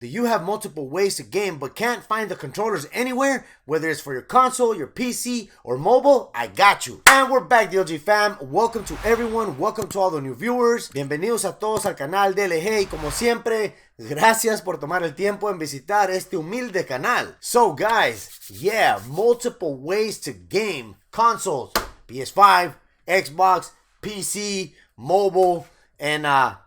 Do you have multiple ways to game but can't find the controllers anywhere? Whether it's for your console, your PC, or mobile, I got you. And we're back, DLG fam. Welcome to everyone. Welcome to all the new viewers. Bienvenidos a todos al canal DLG. Y como siempre, gracias por tomar el tiempo en visitar este humilde canal. So guys, yeah, multiple ways to game. Consoles, PS5, Xbox, PC, mobile, and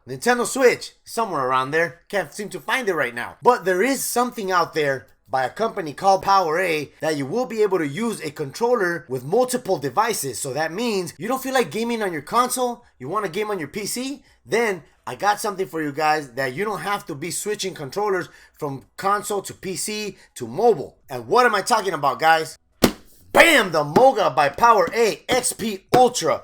Nintendo Switch, somewhere around there. Can't seem to find it right now. But there is something out there by a company called PowerA that you will be able to use a controller with multiple devices. So that means you don't feel like gaming on your console, you want to game on your PC, then I got something for you guys that you don't have to be switching controllers from console to PC to mobile. And what am I talking about, guys? Bam! The Moga by PowerA XP-Ultra.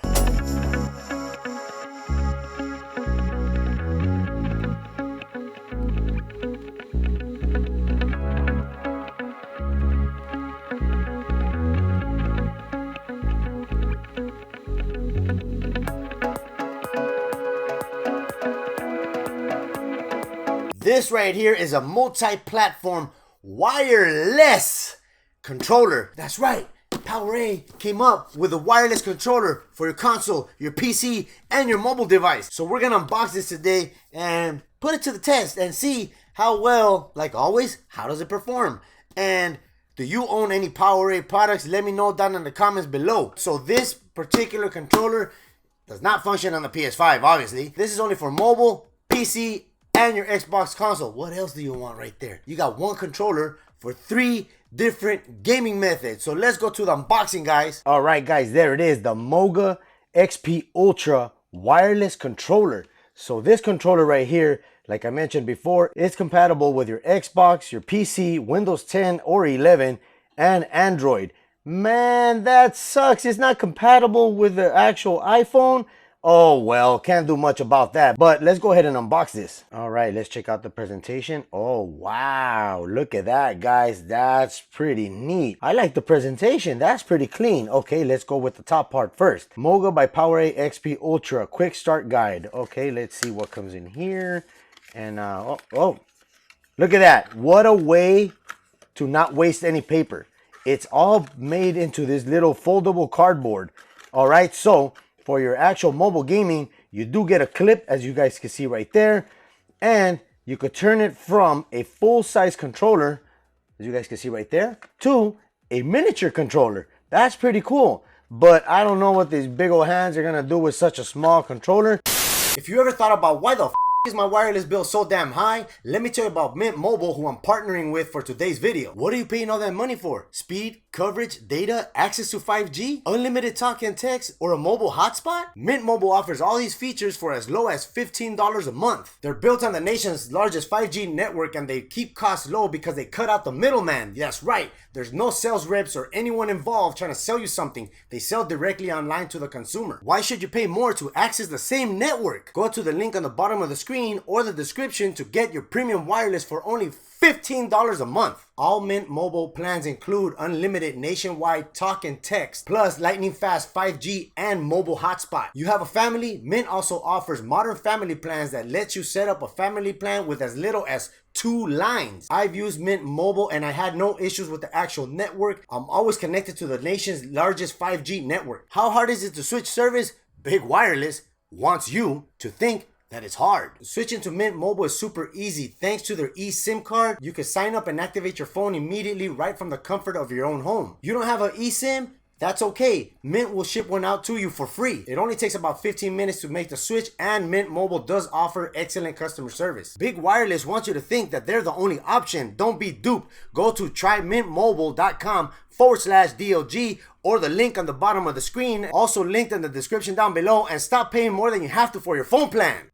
This right here is a multi-platform wireless controller. That's right. PowerA came up with a wireless controller for your console, your PC, and your mobile device. So we're gonna unbox this today and put it to the test and see how well, like always, how does it perform? And do you own any PowerA products? Let me know down in the comments below. So this particular controller does not function on the PS5, obviously. This is only for mobile, PC, and your Xbox console. What else do you want right there? You got one controller for 3 different gaming methods. So let's go to the unboxing, guys. All right, guys, there it is. The Moga XP-Ultra wireless controller. So this controller right here, like I mentioned before, is compatible with your Xbox, your PC, Windows 10 or 11, and Android. Man, that sucks. It's not compatible with the actual iPhone. Oh, well, can't do much about that. But let's go ahead and unbox this. All right, let's check out the presentation. Oh, wow. Look at that, guys. That's pretty neat. I like the presentation. That's pretty clean. Okay, let's go with the top part first. Moga by PowerA XP-Ultra Quick Start Guide. Okay, let's see what comes in here. And, look at that. What a way to not waste any paper. It's all made into this little foldable cardboard. All right, so for your actual mobile gaming, you do get a clip, as you guys can see right there, and you could turn it from a full-size controller, as you guys can see right there, to a miniature controller. That's pretty cool, but I don't know what these big old hands are gonna do with such a small controller. If you ever thought about why the is my wireless bill so damn high, let me tell you about Mint Mobile, who I'm partnering with for today's video. What are you paying all that money for? Speed, coverage, data, access to 5G, unlimited talk and text, or a mobile hotspot? Mint Mobile offers all these features for as low as $15 a month. They're built on the nation's largest 5G network, and they keep costs low because they cut out the middleman. That's right, there's no sales reps or anyone involved trying to sell you something. They sell directly online to the consumer. Why should you pay more to access the same network? Go to the link on the bottom of the screen or the description to get your premium wireless for only $15 a month. All Mint Mobile plans include unlimited nationwide talk and text, plus lightning fast 5G and mobile hotspot. You have a family? Mint also offers modern family plans that lets you set up a family plan with as little as 2 lines. I've used Mint Mobile and I had no issues with the actual network. I'm always connected to the nation's largest 5G network. How hard is it to switch service? Big Wireless wants you to think that is hard. Switching to Mint Mobile is super easy. Thanks to their eSIM card, you can sign up and activate your phone immediately right from the comfort of your own home. You don't have an eSIM? That's okay. Mint will ship one out to you for free. It only takes about 15 minutes to make the switch, and Mint Mobile does offer excellent customer service. Big Wireless wants you to think that they're the only option. Don't be duped. Go to trymintmobile.com/DLG or the link on the bottom of the screen, also linked in the description down below, and stop paying more than you have to for your phone plan.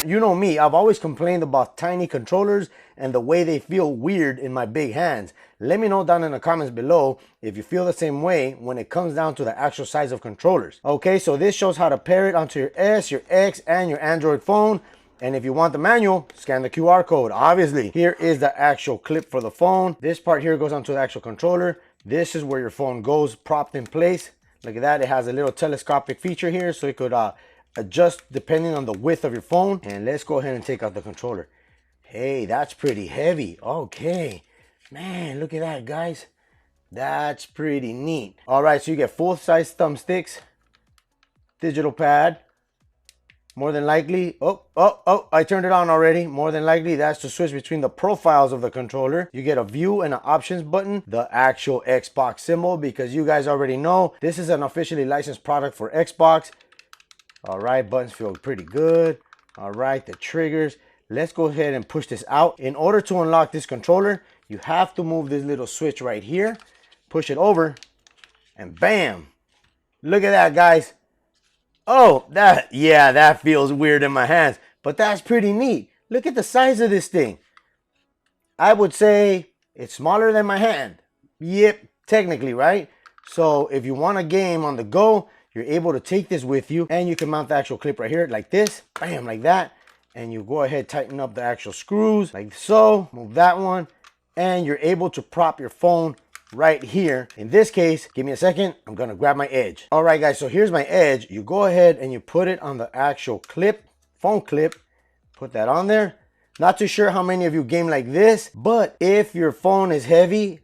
You know me, I've always complained about tiny controllers and the way they feel weird in my big hands. Let me know down in the comments below if you feel the same way when it comes down to the actual size of controllers. Okay, so this shows how to pair it onto your S, your X, and your Android phone. And if you want the manual, scan the QR code, obviously. Here is the actual clip for the phone. This part here goes onto the actual controller. This is where your phone goes propped in place. Look at that, it has a little telescopic feature here so it could adjust depending on the width of your phone. And let's go ahead and take out the controller. Hey, that's pretty heavy. Okay. Man, look at that, guys. That's pretty neat. All right, so you get full-size thumbsticks, digital pad. More than likely, I turned it on already. More than likely, that's to switch between the profiles of the controller. You get a view and an options button, the actual Xbox symbol, because you guys already know this is an officially licensed product for Xbox. All right, buttons feel pretty good. All right, the triggers. Let's go ahead and push this out. In order to unlock this controller, you have to move this little switch right here, push it over, and bam. Look at that, guys. Oh, that feels weird in my hands, but that's pretty neat. Look at the size of this thing. I would say it's smaller than my hand. Yep, technically, right? So if you want a game on the go, you're able to take this with you, and you can mount the actual clip right here like this, bam, like that. And you go ahead, tighten up the actual screws like so, move that one, and you're able to prop your phone right here. In this case, give me a second, I'm gonna grab my edge. All right, guys, so here's my edge. You go ahead and you put it on the actual clip, phone clip, put that on there. Not too sure how many of you game like this, but if your phone is heavy,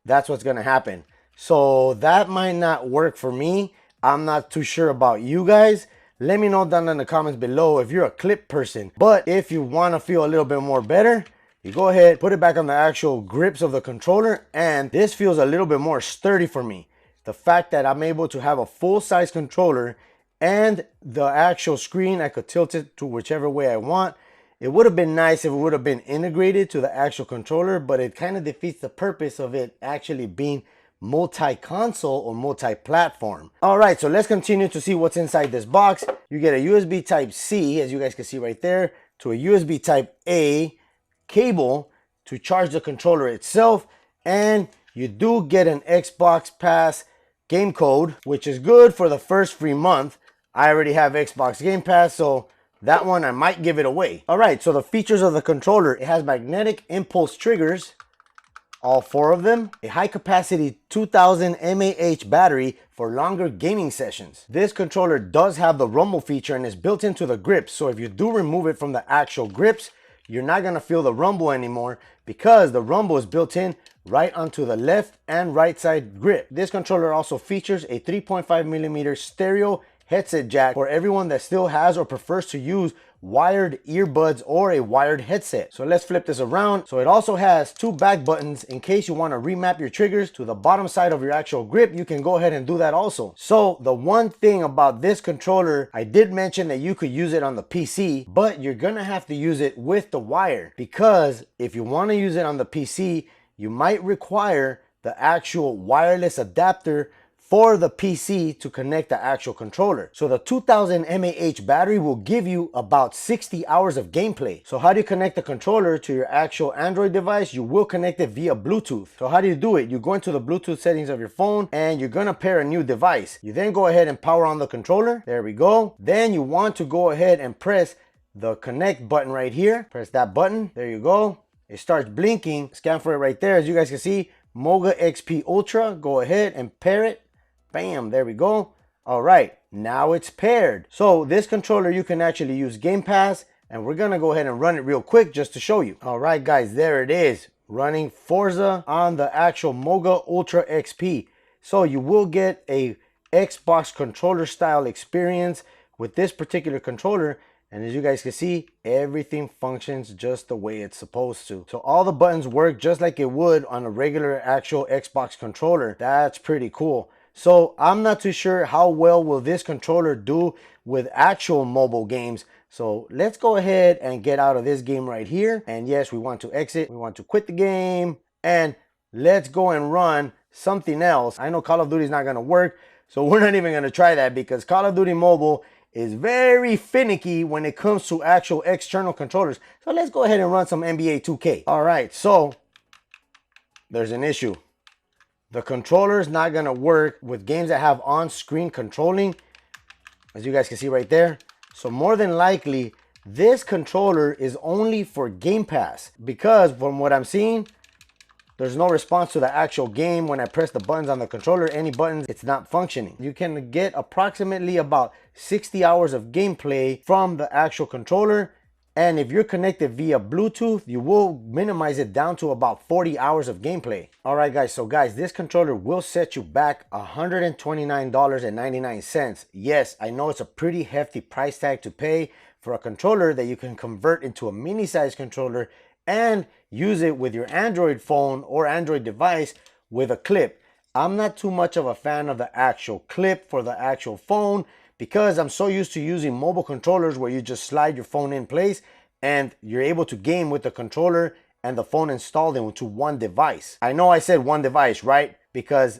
that's what's gonna happen. So that might not work for me. I'm not too sure about you guys. Let me know down in the comments below if you're a clip person. But if you wanna feel a little bit more better, you go ahead, put it back on the actual grips of the controller, and this feels a little bit more sturdy for me. The fact that I'm able to have a full-size controller and the actual screen, I could tilt it to whichever way I want. It would have been nice if it would have been integrated to the actual controller, but it kind of defeats the purpose of it actually being multi-console or multi-platform. All right, so let's continue to see what's inside this box. You get a USB Type-C, as you guys can see right there, to a USB Type-A cable to charge the controller itself, and you do get an Xbox Pass game code, which is good for the first free month. I already have Xbox Game Pass, so that one I might give it away. All right, so the features of the controller: it has magnetic impulse triggers, all 4 of them, a high capacity 2000 mAh battery for longer gaming sessions. This controller does have the rumble feature and is built into the grips, so if you do remove it from the actual grips, you're not gonna feel the rumble anymore, because the rumble is built in right onto the left and right side grip. This controller also features a 3.5mm stereo headset jack for everyone that still has or prefers to use wired earbuds or a wired headset. So let's flip this around. So it also has 2 back buttons in case you want to remap your triggers to the bottom side of your actual grip. You can go ahead and do that also. So the one thing about this controller, I did mention that you could use it on the PC, but you're gonna have to use it with the wire, because if you want to use it on the PC, you might require the actual wireless adapter for the PC to connect the actual controller. So the 2000 mAh battery will give you about 60 hours of gameplay. So how do you connect the controller to your actual Android device? You will connect it via Bluetooth. So how do you do it? You go into the Bluetooth settings of your phone and you're gonna pair a new device. You then go ahead and power on the controller. There we go. Then you want to go ahead and press the connect button right here. Press that button. There you go. It starts blinking. Scan for it right there. As you guys can see, PowerA XP-Ultra. Go ahead and pair it. Bam, there we go. All right, now it's paired. So this controller, you can actually use Game Pass, and we're gonna go ahead and run it real quick just to show you. All right, guys, there it is, running Forza on the actual PowerA Ultra XP. So you will get a Xbox controller style experience with this particular controller. And as you guys can see, everything functions just the way it's supposed to. So all the buttons work just like it would on a regular actual Xbox controller. That's pretty cool. So I'm not too sure how well will this controller do with actual mobile games. So let's go ahead and get out of this game right here. And yes, we want to exit. We want to quit the game. And let's go and run something else. I know Call of Duty is not going to work, so we're not even going to try that, because Call of Duty Mobile is very finicky when it comes to actual external controllers. So let's go ahead and run some NBA 2K. All right, so there's an issue. The controller is not gonna work with games that have on-screen controlling, as you guys can see right there. So more than likely, this controller is only for Game Pass, because from what I'm seeing, there's no response to the actual game. When I press the buttons on the controller, any buttons, it's not functioning. You can get approximately about 60 hours of gameplay from the actual controller And if you're connected via Bluetooth, you will minimize it down to about 40 hours of gameplay. All right, guys. So guys, this controller will set you back $129.99. Yes, I know it's a pretty hefty price tag to pay for a controller that you can convert into a mini size controller and use it with your Android phone or Android device with a clip. I'm not too much of a fan of the actual clip for the actual phone because I'm so used to using mobile controllers where you just slide your phone in place and you're able to game with the controller and the phone installed into one device. I know I said one device, right? Because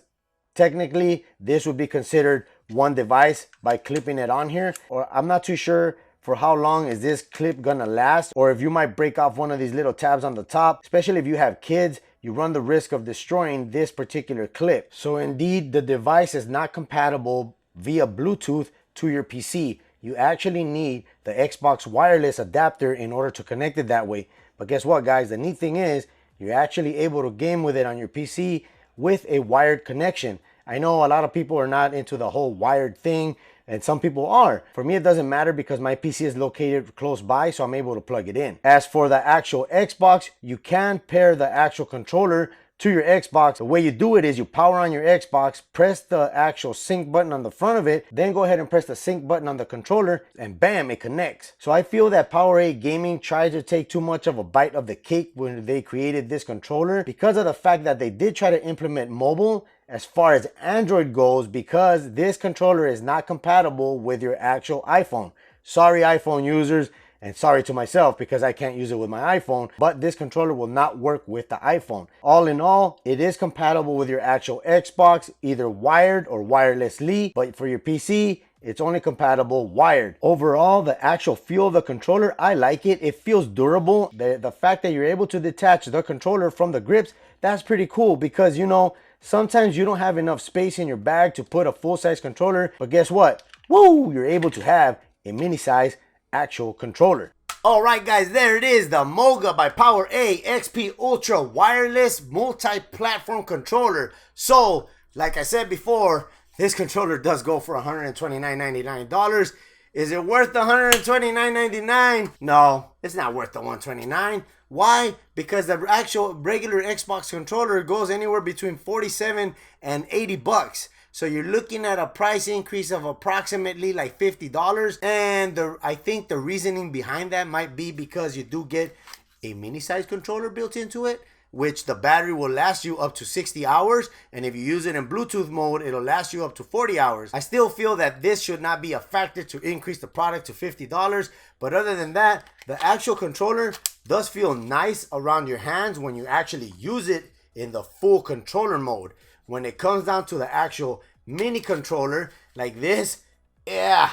technically this would be considered one device by clipping it on here. Or I'm not too sure for how long is this clip gonna last, or if you might break off one of these little tabs on the top. Especially if you have kids, you run the risk of destroying this particular clip. So indeed, the device is not compatible via Bluetooth to your PC. You actually need the Xbox wireless adapter in order to connect it that way. But guess what, guys? The neat thing is you're actually able to game with it on your PC with a wired connection. I know a lot of people are not into the whole wired thing, and some people are. For me, it doesn't matter because my PC is located close by, so I'm able to plug it in. As for the actual Xbox, you can pair the actual controller to your Xbox. The way you do it is you power on your Xbox, press the actual sync button on the front of it, then go ahead and press the sync button on the controller, and bam, it connects. So I feel that PowerA Gaming tried to take too much of a bite of the cake when they created this controller because of the fact that they did try to implement mobile as far as Android goes, because this controller is not compatible with your actual iPhone. Sorry, iPhone users. And sorry to myself because I can't use it with my iPhone, but this controller will not work with the iPhone. All in all, it is compatible with your actual Xbox, either wired or wirelessly, but for your PC, it's only compatible wired. Overall, the actual feel of the controller, I like it. It feels durable. The fact that you're able to detach the controller from the grips, that's pretty cool because, you know, sometimes you don't have enough space in your bag to put a full-size controller, but guess what? Woo! You're able to have a mini-size actual controller. All right, guys, there it is, the Moga by PowerA XP-Ultra wireless multi-platform controller. So, like I said before, this controller does go for $129.99. Is it worth the $129.99? No, it's not worth the $129. Why? Because the actual regular Xbox controller goes anywhere between $47 and $80. So you're looking at a price increase of approximately like $50. And I think the reasoning behind that might be because you do get a mini size controller built into it, which the battery will last you up to 60 hours. And if you use it in Bluetooth mode, it'll last you up to 40 hours. I still feel that this should not be a factor to increase the product to $50. But other than that, the actual controller does feel nice around your hands when you actually use it in the full controller mode. When it comes down to the actual mini controller like this, yeah,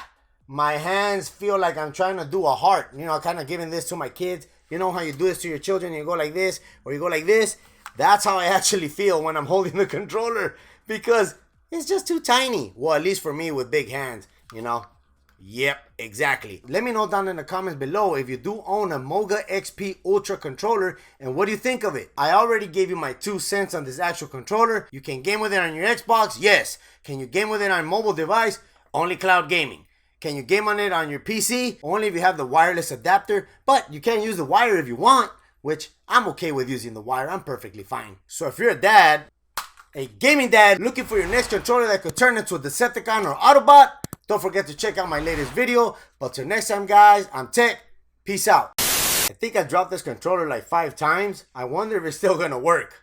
my hands feel like I'm trying to do a heart. You know, kind of giving this to my kids. You know how you do this to your children? You go like this or you go like this. That's how I actually feel when I'm holding the controller because it's just too tiny. Well, at least for me with big hands, you know. Yep, exactly. Let me know down in the comments below if you do own a Moga XP-Ultra controller and what do you think of it? I already gave you my 2 cents on this actual controller. You can game with it on your Xbox? Yes. Can you game with it on a mobile device? Only cloud gaming. Can you game on it on your PC? Only if you have the wireless adapter, but you can use the wire if you want, which I'm okay with using the wire. I'm perfectly fine. So if you're a dad, a gaming dad, looking for your next controller that could turn into a Decepticon or Autobot, don't forget to check out my latest video. But till next time, guys, I'm tEcK. Peace out. I think I dropped this controller like 5 times. I wonder if it's still gonna work.